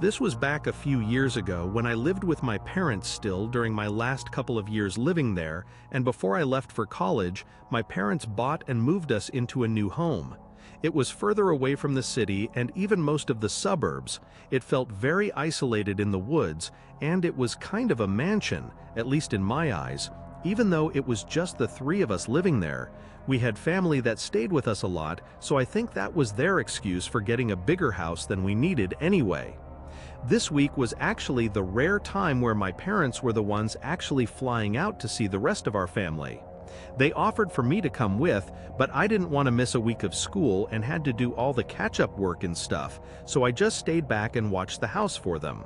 This was back a few years ago when I lived with my parents still during my last couple of years living there, and before I left for college, my parents bought and moved us into a new home. It was further away from the city and even most of the suburbs. It felt very isolated in the woods, and it was kind of a mansion, at least in my eyes. Even though it was just the three of us living there, we had family that stayed with us a lot, so I think that was their excuse for getting a bigger house than we needed anyway. This week was actually the rare time where my parents were the ones actually flying out to see the rest of our family. They offered for me to come with, but I didn't want to miss a week of school and had to do all the catch-up work and stuff, so I just stayed back and watched the house for them.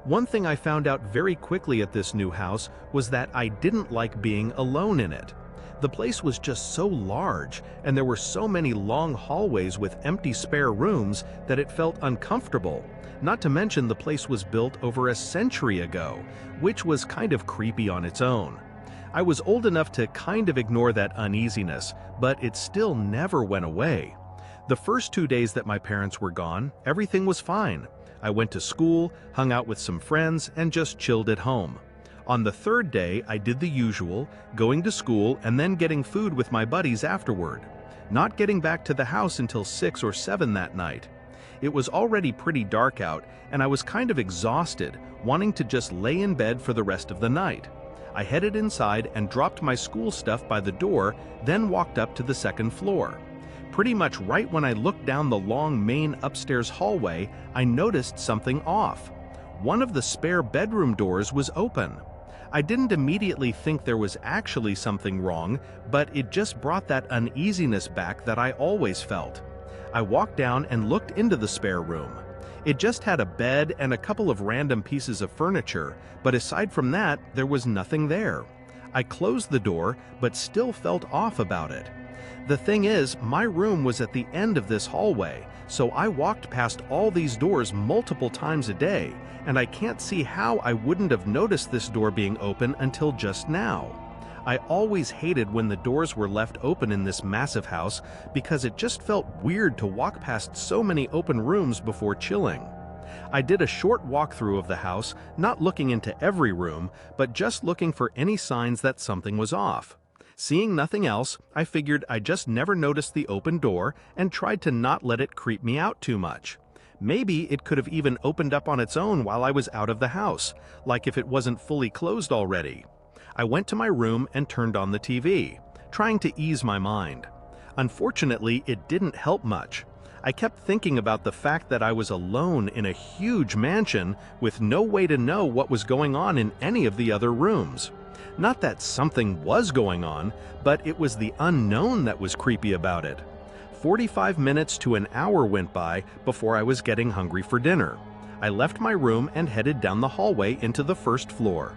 One thing I found out very quickly at this new house was that I didn't like being alone in it. The place was just so large, and there were so many long hallways with empty spare rooms that it felt uncomfortable. Not to mention the place was built over a century ago, which was kind of creepy on its own. I was old enough to kind of ignore that uneasiness, but it still never went away. The first 2 days that my parents were gone, everything was fine. I went to school, hung out with some friends, and just chilled at home. On the third day, I did the usual, going to school and then getting food with my buddies afterward. Not getting back to the house until 6 or 7 that night. It was already pretty dark out, and I was kind of exhausted, wanting to just lay in bed for the rest of the night. I headed inside and dropped my school stuff by the door, then walked up to the second floor. Pretty much right when I looked down the long main upstairs hallway, I noticed something off. One of the spare bedroom doors was open. I didn't immediately think there was actually something wrong, but it just brought that uneasiness back that I always felt. I walked down and looked into the spare room. It just had a bed and a couple of random pieces of furniture, but aside from that, there was nothing there. I closed the door, but still felt off about it. The thing is, my room was at the end of this hallway, so I walked past all these doors multiple times a day, and I can't see how I wouldn't have noticed this door being open until just now. I always hated when the doors were left open in this massive house because it just felt weird to walk past so many open rooms before chilling. I did a short walkthrough of the house, not looking into every room, but just looking for any signs that something was off. Seeing nothing else, I figured I just never noticed the open door and tried to not let it creep me out too much. Maybe it could have even opened up on its own while I was out of the house, like if it wasn't fully closed already. I went to my room and turned on the TV, trying to ease my mind. Unfortunately, it didn't help much. I kept thinking about the fact that I was alone in a huge mansion with no way to know what was going on in any of the other rooms. Not that something was going on, but it was the unknown that was creepy about it. 45 minutes to an hour went by before I was getting hungry for dinner. I left my room and headed down the hallway into the first floor.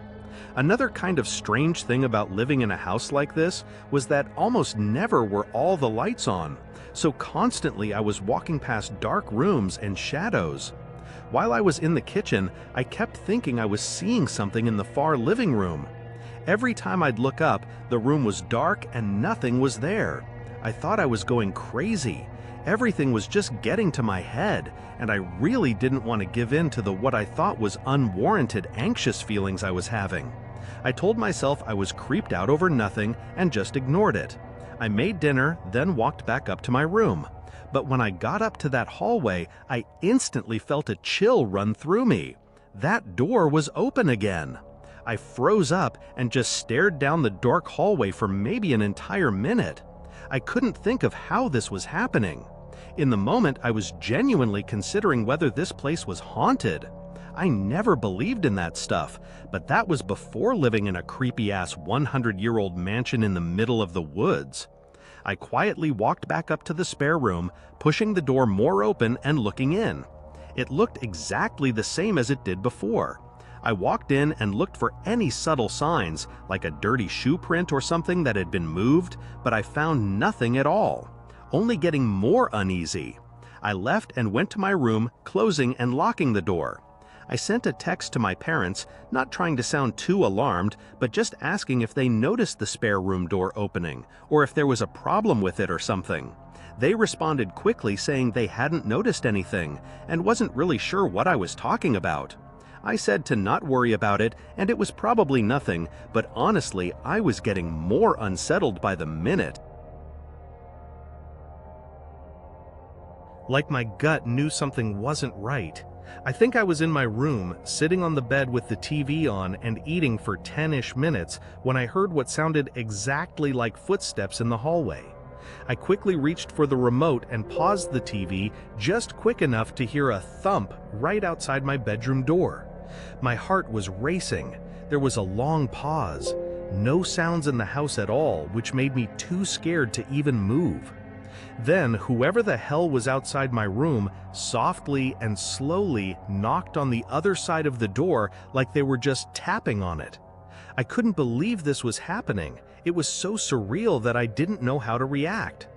Another kind of strange thing about living in a house like this was that almost never were all the lights on, so constantly I was walking past dark rooms and shadows. While I was in the kitchen, I kept thinking I was seeing something in the far living room. Every time I'd look up, the room was dark and nothing was there. I thought I was going crazy. Everything was just getting to my head, and I really didn't want to give in to what I thought was unwarranted anxious feelings I was having. I told myself I was creeped out over nothing and just ignored it. I made dinner, then walked back up to my room. But when I got up to that hallway, I instantly felt a chill run through me. That door was open again. I froze up and just stared down the dark hallway for maybe an entire minute. I couldn't think of how this was happening. In the moment, I was genuinely considering whether this place was haunted. I never believed in that stuff, but that was before living in a creepy-ass 100-year-old mansion in the middle of the woods. I quietly walked back up to the spare room, pushing the door more open and looking in. It looked exactly the same as it did before. I walked in and looked for any subtle signs, like a dirty shoe print or something that had been moved, but I found nothing at all, only getting more uneasy. I left and went to my room, closing and locking the door. I sent a text to my parents, not trying to sound too alarmed, but just asking if they noticed the spare room door opening, or if there was a problem with it or something. They responded quickly saying they hadn't noticed anything and wasn't really sure what I was talking about. I said to not worry about it and it was probably nothing, but honestly, I was getting more unsettled by the minute. Like my gut knew something wasn't right. I think I was in my room, sitting on the bed with the TV on and eating for 10-ish minutes when I heard what sounded exactly like footsteps in the hallway. I quickly reached for the remote and paused the TV just quick enough to hear a thump right outside my bedroom door. My heart was racing. There was a long pause. No sounds in the house at all, which made me too scared to even move. Then, whoever the hell was outside my room softly and slowly knocked on the other side of the door like they were just tapping on it. I couldn't believe this was happening. It was so surreal that I didn't know how to react.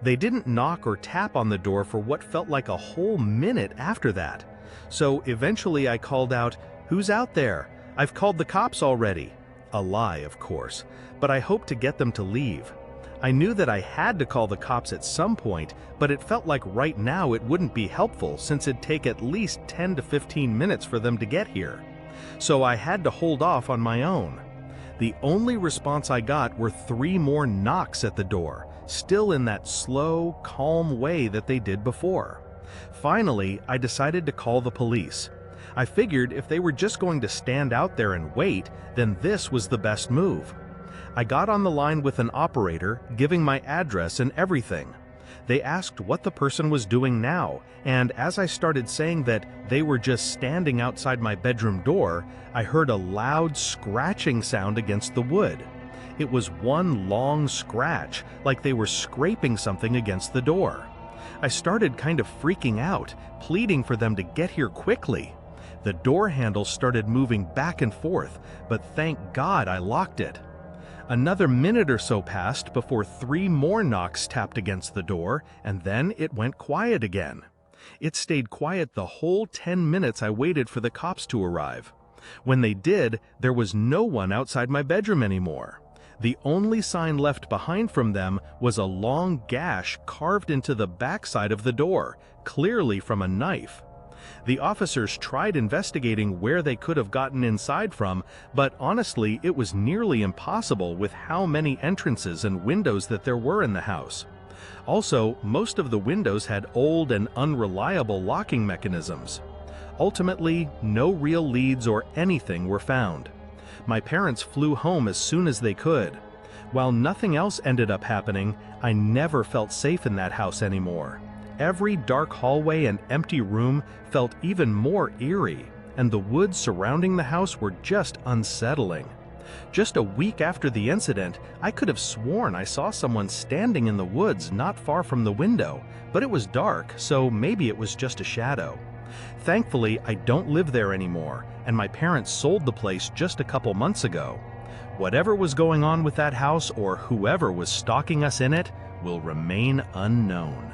They didn't knock or tap on the door for what felt like a whole minute after that. So eventually I called out, "Who's out there? I've called the cops already." A lie, of course, but I hoped to get them to leave. I knew that I had to call the cops at some point, but it felt like right now it wouldn't be helpful since it'd take at least 10 to 15 minutes for them to get here. So I had to hold off on my own. The only response I got were 3 more knocks at the door, still in that slow, calm way that they did before. Finally, I decided to call the police. I figured if they were just going to stand out there and wait, then this was the best move. I got on the line with an operator, giving my address and everything. They asked what the person was doing now, and as I started saying that they were just standing outside my bedroom door, I heard a loud scratching sound against the wood. It was one long scratch, like they were scraping something against the door. I started kind of freaking out, pleading for them to get here quickly. The door handle started moving back and forth, but thank God I locked it. Another minute or so passed before 3 more knocks tapped against the door, and then it went quiet again. It stayed quiet the whole 10 minutes I waited for the cops to arrive. When they did, there was no one outside my bedroom anymore. The only sign left behind from them was a long gash carved into the backside of the door, clearly from a knife. The officers tried investigating where they could have gotten inside from, but honestly, it was nearly impossible with how many entrances and windows that there were in the house. Also, most of the windows had old and unreliable locking mechanisms. Ultimately, no real leads or anything were found. My parents flew home as soon as they could. While nothing else ended up happening, I never felt safe in that house anymore. Every dark hallway and empty room felt even more eerie, and the woods surrounding the house were just unsettling. Just a week after the incident, I could have sworn I saw someone standing in the woods not far from the window, but it was dark, so maybe it was just a shadow. Thankfully, I don't live there anymore, and my parents sold the place just a couple months ago. Whatever was going on with that house or whoever was stalking us in it will remain unknown.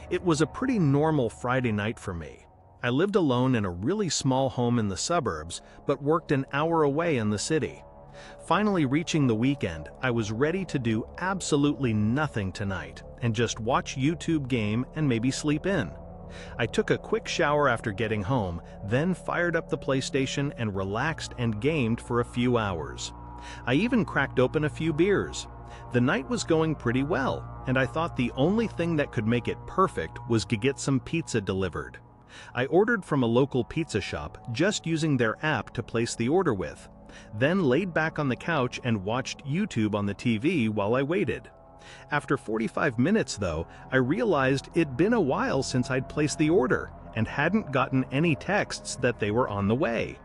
It was a pretty normal Friday night for me. I lived alone in a really small home in the suburbs, but worked an hour away in the city. Finally reaching the weekend, I was ready to do absolutely nothing tonight and just watch YouTube game and maybe sleep in. I took a quick shower after getting home, then fired up the PlayStation and relaxed and gamed for a few hours. I even cracked open a few beers. The night was going pretty well, and I thought the only thing that could make it perfect was to get some pizza delivered. I ordered from a local pizza shop, just using their app to place the order with, then laid back on the couch and watched YouTube on the TV while I waited. After 45 minutes though, I realized it'd been a while since I'd placed the order, and hadn't gotten any texts that they were on the way.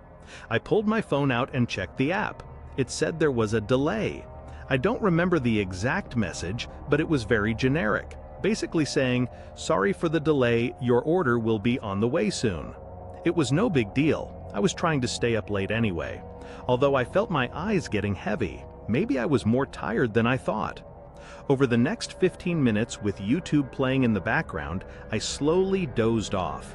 I pulled my phone out and checked the app. It said there was a delay. I don't remember the exact message, but it was very generic, basically saying, "Sorry for the delay, your order will be on the way soon." It was no big deal. I was trying to stay up late anyway. Although I felt my eyes getting heavy, maybe I was more tired than I thought. Over the next 15 minutes with YouTube playing in the background, I slowly dozed off.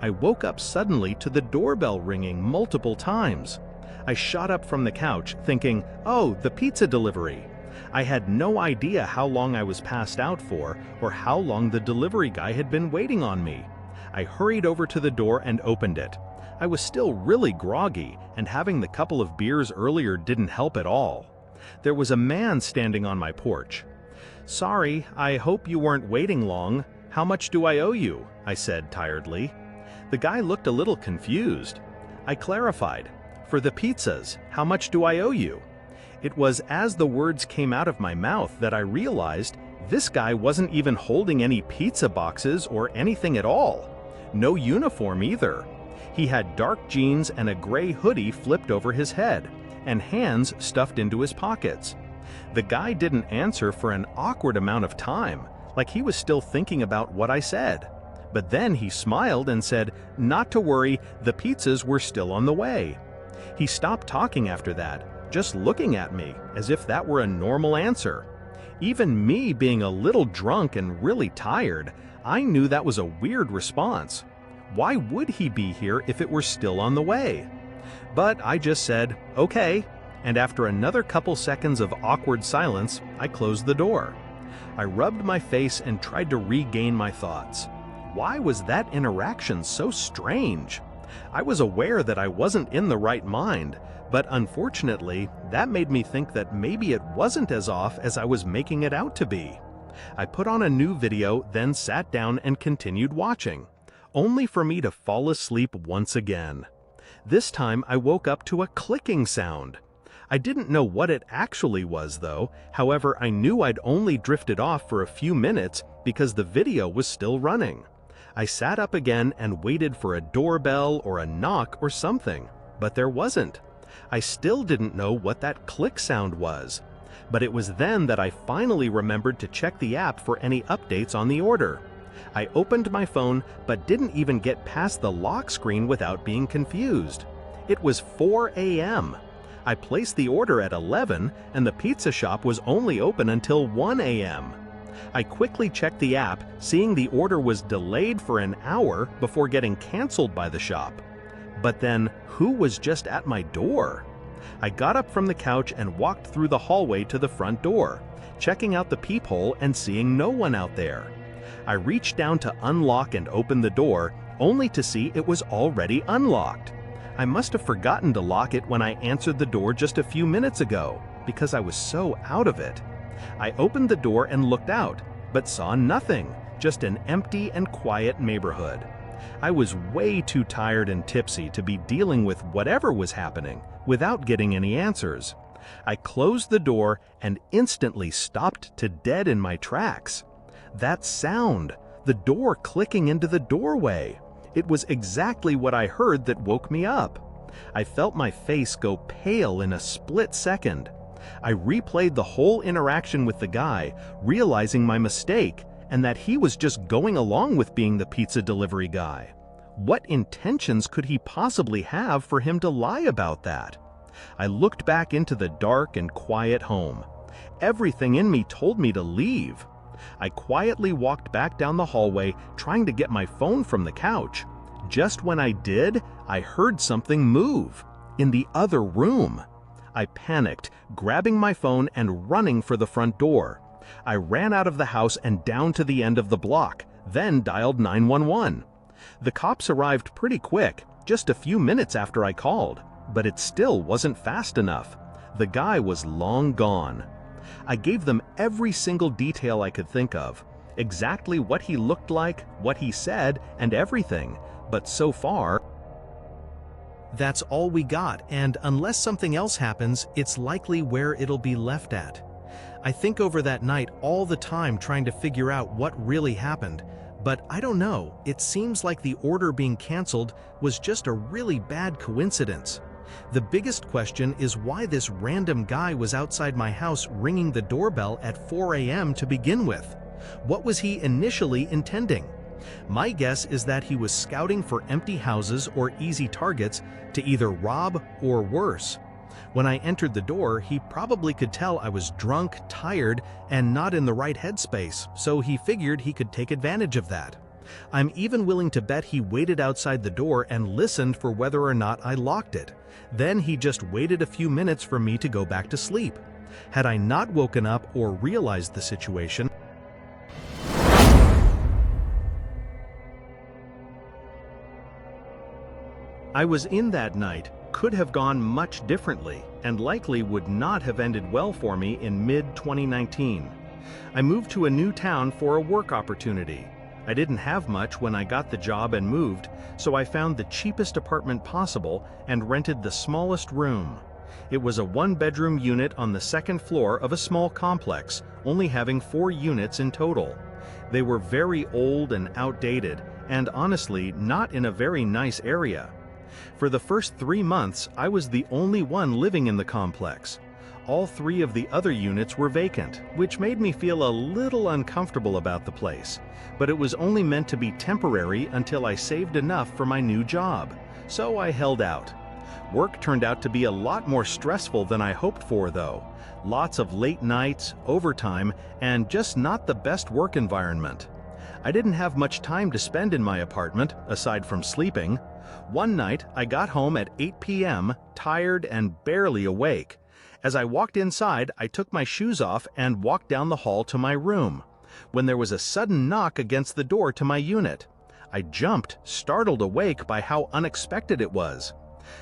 I woke up suddenly to the doorbell ringing multiple times. I shot up from the couch, thinking, oh, the pizza delivery. I had no idea how long I was passed out for, or how long the delivery guy had been waiting on me. I hurried over to the door and opened it. I was still really groggy, and having the couple of beers earlier didn't help at all. There was a man standing on my porch. "Sorry, I hope you weren't waiting long. How much do I owe you?" I said tiredly. The guy looked a little confused. I clarified, "For the pizzas, how much do I owe you?" It was as the words came out of my mouth that I realized this guy wasn't even holding any pizza boxes or anything at all. No uniform either. He had dark jeans and a gray hoodie flipped over his head, and hands stuffed into his pockets. The guy didn't answer for an awkward amount of time, like he was still thinking about what I said. But then he smiled and said, not to worry, the pizzas were still on the way. He stopped talking after that, just looking at me, as if that were a normal answer. Even me being a little drunk and really tired, I knew that was a weird response. Why would he be here if it were still on the way? But I just said, okay, and after another couple seconds of awkward silence, I closed the door. I rubbed my face and tried to regain my thoughts. Why was that interaction so strange? I was aware that I wasn't in the right mind, but unfortunately, that made me think that maybe it wasn't as off as I was making it out to be. I put on a new video, then sat down and continued watching, only for me to fall asleep once again. This time I woke up to a clicking sound. I didn't know what it actually was though, however I knew I'd only drifted off for a few minutes because the video was still running. I sat up again and waited for a doorbell or a knock or something, but there wasn't. I still didn't know what that click sound was. But it was then that I finally remembered to check the app for any updates on the order. I opened my phone but didn't even get past the lock screen without being confused. It was 4 a.m. I placed the order at 11 and the pizza shop was only open until 1 a.m. I quickly checked the app, seeing the order was delayed for an hour before getting canceled by the shop. But then, who was just at my door? I got up from the couch and walked through the hallway to the front door, checking out the peephole and seeing no one out there. I reached down to unlock and open the door, only to see it was already unlocked. I must have forgotten to lock it when I answered the door just a few minutes ago, because I was so out of it. I opened the door and looked out, but saw nothing, just an empty and quiet neighborhood. I was way too tired and tipsy to be dealing with whatever was happening without getting any answers. I closed the door and instantly stopped to dead in my tracks. That sound, the door clicking into the doorway, it was exactly what I heard that woke me up. I felt my face go pale in a split second. I replayed the whole interaction with the guy, realizing my mistake and that he was just going along with being the pizza delivery guy. What intentions could he possibly have for him to lie about that? I looked back into the dark and quiet home. Everything in me told me to leave. I quietly walked back down the hallway, trying to get my phone from the couch. Just when I did, I heard something move in the other room. I panicked, grabbing my phone and running for the front door. I ran out of the house and down to the end of the block, then dialed 911. The cops arrived pretty quick, just a few minutes after I called, but it still wasn't fast enough. The guy was long gone. I gave them every single detail I could think of, exactly what he looked like, what he said, and everything, but so far, that's all we got, and unless something else happens, it's likely where it'll be left at. I think over that night all the time trying to figure out what really happened, but I don't know, it seems like the order being canceled was just a really bad coincidence. The biggest question is why this random guy was outside my house ringing the doorbell at 4 a.m. to begin with. What was he initially intending? My guess is that he was scouting for empty houses or easy targets to either rob or worse. When I entered the door, he probably could tell I was drunk, tired, and not in the right headspace, so he figured he could take advantage of that. I'm even willing to bet he waited outside the door and listened for whether or not I locked it. Then he just waited a few minutes for me to go back to sleep. Had I not woken up or realized the situation, I was in that night could have gone much differently and likely would not have ended well for me in mid-2019. I moved to a new town for a work opportunity. I didn't have much when I got the job and moved, so I found the cheapest apartment possible and rented the smallest room. It was a one-bedroom unit on the second floor of a small complex, only having 4 units in total. They were very old and outdated, and honestly not in a very nice area. For the first 3 months, I was the only one living in the complex. All 3 of the other units were vacant, which made me feel a little uncomfortable about the place. But it was only meant to be temporary until I saved enough for my new job. So I held out. Work turned out to be a lot more stressful than I hoped for, though. Lots of late nights, overtime, and just not the best work environment. I didn't have much time to spend in my apartment, aside from sleeping. One night, I got home at 8 p.m., tired and barely awake. As I walked inside, I took my shoes off and walked down the hall to my room, when there was a sudden knock against the door to my unit. I jumped, startled awake by how unexpected it was.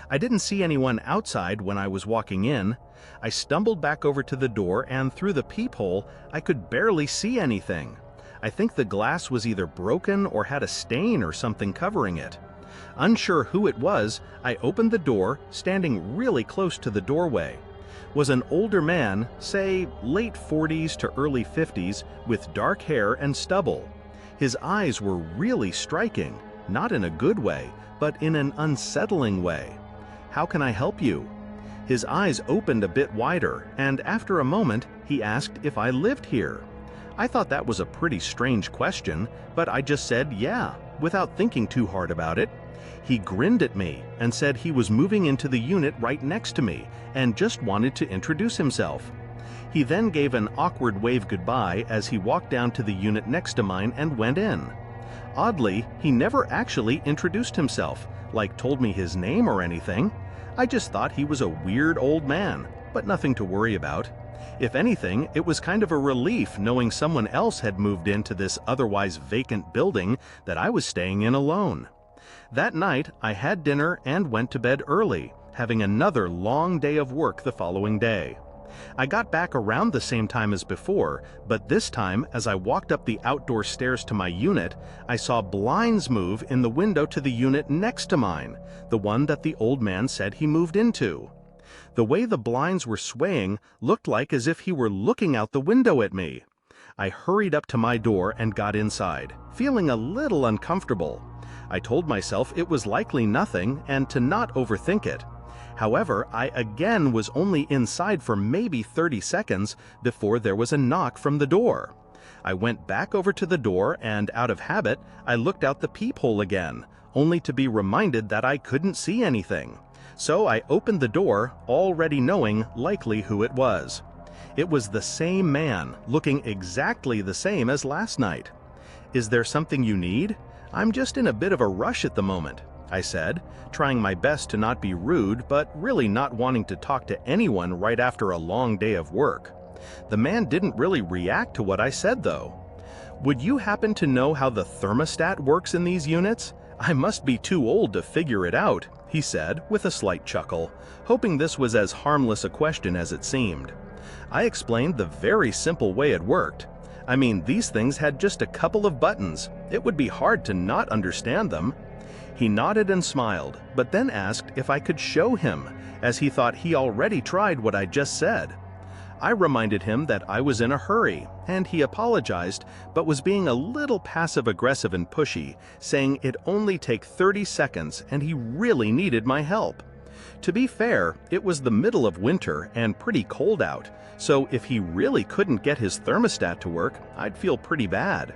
I didn't see anyone outside when I was walking in. I stumbled back over to the door, and through the peephole, I could barely see anything. I think the glass was either broken or had a stain or something covering it. Unsure who it was, I opened the door, standing really close to the doorway. Was an older man, say late 40s to early 50s, with dark hair and stubble. His eyes were really striking, not in a good way, but in an unsettling way. "How can I help you?" His eyes opened a bit wider, and after a moment, he asked if I lived here. I thought that was a pretty strange question, but I just said yeah, without thinking too hard about it. He grinned at me and said he was moving into the unit right next to me and just wanted to introduce himself. He then gave an awkward wave goodbye as he walked down to the unit next to mine and went in. Oddly, he never actually introduced himself, like told me his name or anything. I just thought he was a weird old man, but nothing to worry about. If anything, it was kind of a relief knowing someone else had moved into this otherwise vacant building that I was staying in alone. That night, I had dinner and went to bed early, having another long day of work the following day. I got back around the same time as before, but this time, as I walked up the outdoor stairs to my unit, I saw blinds move in the window to the unit next to mine, the one that the old man said he moved into. The way the blinds were swaying looked like as if he were looking out the window at me. I hurried up to my door and got inside, feeling a little uncomfortable. I told myself it was likely nothing and to not overthink it. However, I again was only inside for maybe 30 seconds before there was a knock from the door. I went back over to the door and, out of habit, I looked out the peephole again, only to be reminded that I couldn't see anything. So I opened the door, already knowing likely who it was. It was the same man, looking exactly the same as last night. "Is there something you need? I'm just in a bit of a rush at the moment," I said, trying my best to not be rude, but really not wanting to talk to anyone right after a long day of work. The man didn't really react to what I said, though. "Would you happen to know how the thermostat works in these units? I must be too old to figure it out," he said with a slight chuckle, hoping this was as harmless a question as it seemed. I explained the very simple way it worked. I mean, these things had just a couple of buttons. It would be hard to not understand them. He nodded and smiled, but then asked if I could show him, as he thought he already tried what I just said. I reminded him that I was in a hurry, and he apologized, but was being a little passive-aggressive and pushy, saying it'd only take 30 seconds and he really needed my help. To be fair, it was the middle of winter and pretty cold out, so if he really couldn't get his thermostat to work, I'd feel pretty bad.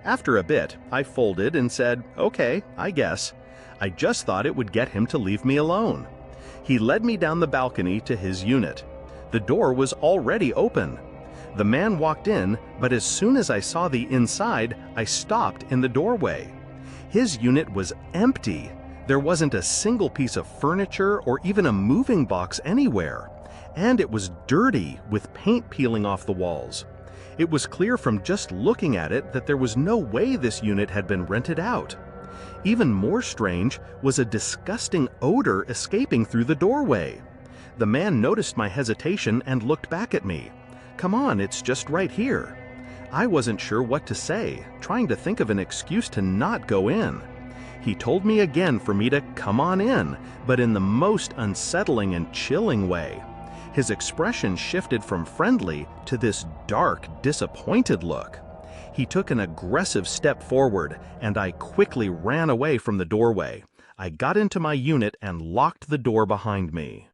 After a bit, I folded and said, "Okay, I guess." I just thought it would get him to leave me alone. He led me down the balcony to his unit. The door was already open. The man walked in, but as soon as I saw the inside, I stopped in the doorway. His unit was empty. There wasn't a single piece of furniture or even a moving box anywhere. And it was dirty, with paint peeling off the walls. It was clear from just looking at it that there was no way this unit had been rented out. Even more strange was a disgusting odor escaping through the doorway. The man noticed my hesitation and looked back at me. "Come on, it's just right here." I wasn't sure what to say, trying to think of an excuse to not go in. He told me again for me to come on in, but in the most unsettling and chilling way. His expression shifted from friendly to this dark, disappointed look. He took an aggressive step forward, and I quickly ran away from the doorway. I got into my unit and locked the door behind me.